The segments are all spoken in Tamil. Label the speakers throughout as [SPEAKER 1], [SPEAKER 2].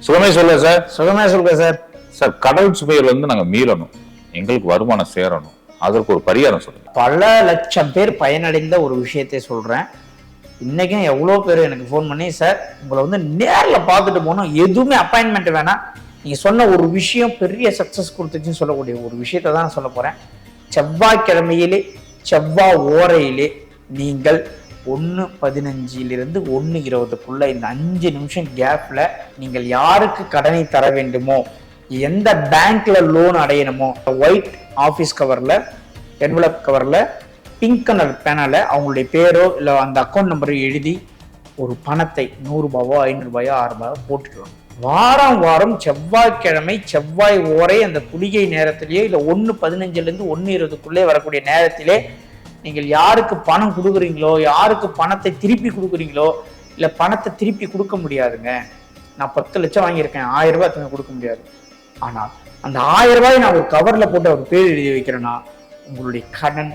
[SPEAKER 1] சுகமே சொல்லுங்க சார்.
[SPEAKER 2] சுகமே சொல்லுங்க சார்.
[SPEAKER 1] சார், கடல் சுமையில இருந்து நாங்க மீளணும், எங்களுக்கு வருமானம் சேரணும், அதற்கு ஒரு பரிகாரம் சொல்லுங்க.
[SPEAKER 2] பல லட்சம் பேர் பயனடைந்த ஒரு விஷயத்தை சொல்றேன். இன்னைக்கும் எவ்வளோ பேர் எனக்கு ஃபோன் பண்ணி, சார் உங்களை வந்து நேரில் பார்த்துட்டு போகணும், எதுவுமே அப்பாயின்மெண்ட் வேணாம், நீங்கள் சொன்ன ஒரு விஷயம் பெரிய சக்ஸஸ் கொடுத்துச்சுன்னு சொல்லக்கூடிய ஒரு விஷயத்தை தான் சொல்ல போகிறேன். செவ்வாய்க்கிழமையிலே செவ்வாய் ஓரையிலே நீங்கள் 1:15 1:20 இந்த 5 நிமிஷம் கேப்ல நீங்கள் யாருக்கு கடனை தர வேண்டுமோ, எந்த பேங்க்ல லோன் அடையணுமோ, ஒயிட் ஆஃபீஸ் கவர்ல, என்வலப் கவர்ல, பிங்க் கலர் பேனால அவங்களுடைய பேரோ இல்லை அந்த அக்கௌண்ட் நம்பரை எழுதி ஒரு பணத்தை 100 ரூபாவோ 500 ரூபாயோ 6 ரூபாயோ போட்டுட்டு வாரம் வாரம் செவ்வாய்க்கிழமை செவ்வாய் ஓரை அந்த குளிகை நேரத்திலேயே இல்லை 1:15 1:20 வரக்கூடிய நேரத்திலே நீங்கள் யாருக்கு பணம் கொடுக்குறீங்களோ, யாருக்கு பணத்தை திருப்பி கொடுக்குறீங்களோ, இல்லை பணத்தை திருப்பி கொடுக்க முடியாதுங்க, நான் 10 லட்சம் வாங்கியிருக்கேன், 1000 ரூபாய் திரும்ப கொடுக்க முடியாது, ஆனால் அந்த 1000 ரூபாய் நான் ஒரு கவரில் போட்டு ஒரு பேர் எழுதி வைக்கிறேன்னா உங்களுடைய கடன்,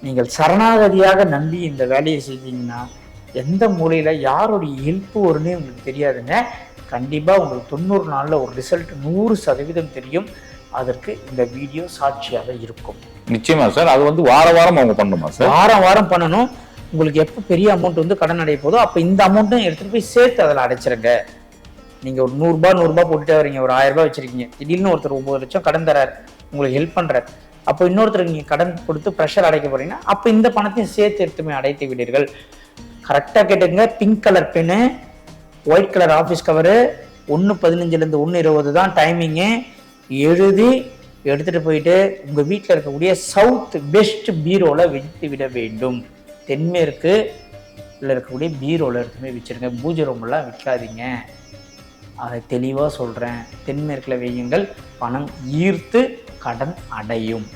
[SPEAKER 2] நீங்கள் சரணாகதியாக நம்பி இந்த வேலையை செஞ்சீங்கன்னா எந்த மூலையில் யாருடைய ஹெல்ப் வரும்னே உங்களுக்கு தெரியாதுங்க. கண்டிப்பாக உங்களுக்கு 90 நாளில் ஒரு ரிசல்ட் 100% தெரியும். அதற்கு இந்த வீடியோ சாட்சியாக இருக்கும்.
[SPEAKER 1] நிச்சயமா சார். அது வந்து வார வாரம் அவங்க பண்ணணுமா சார்?
[SPEAKER 2] வாரம் வாரம் பண்ணணும். உங்களுக்கு எப்போ பெரிய அமௌண்ட் வந்து கடன் அடைய போதோ அப்போ இந்த அமௌண்ட்டும் எடுத்துகிட்டு போய் சேர்த்து அதில் அடைச்சிருங்க. நீங்கள் ஒரு 100 ரூபாய் போட்டுட்டே வரீங்க, ஒரு 1000 ரூபாய் வச்சிருக்கீங்க, திடீர்னு ஒருத்தர் 9 லட்சம் கடன் தராரு, உங்களுக்கு ஹெல்ப் பண்ணுறாரு, அப்போ இன்னொருத்தருக்கு நீங்கள் கடன் கொடுத்து ப்ரெஷர் அடைக்க போறீங்கன்னா அப்போ இந்த பணத்தையும் சேர்த்து எடுத்துமே அடைத்து விடுவீர்கள். கரெக்டாக கேட்டுங்க. Pink colour pen, white colour office cover, 1:15 1:20 தான் டைமிங்கு. எழுதி எடுத்துகிட்டு போயிட்டு உங்கள் வீட்டில் இருக்கக்கூடிய சவுத் பெஸ்ட் பீரோவில் வைத்து விட வேண்டும். தென்மேற்கு இருக்கக்கூடிய பீரோவில் எடுத்துமே வச்சுருங்க. பூஜை ரூமெல்லாம் விற்காதீங்க. அதை தெளிவாக சொல்கிறேன். தென்மேற்கில் வையுங்கள், பணம் ஈர்த்து கடன் அடையும்.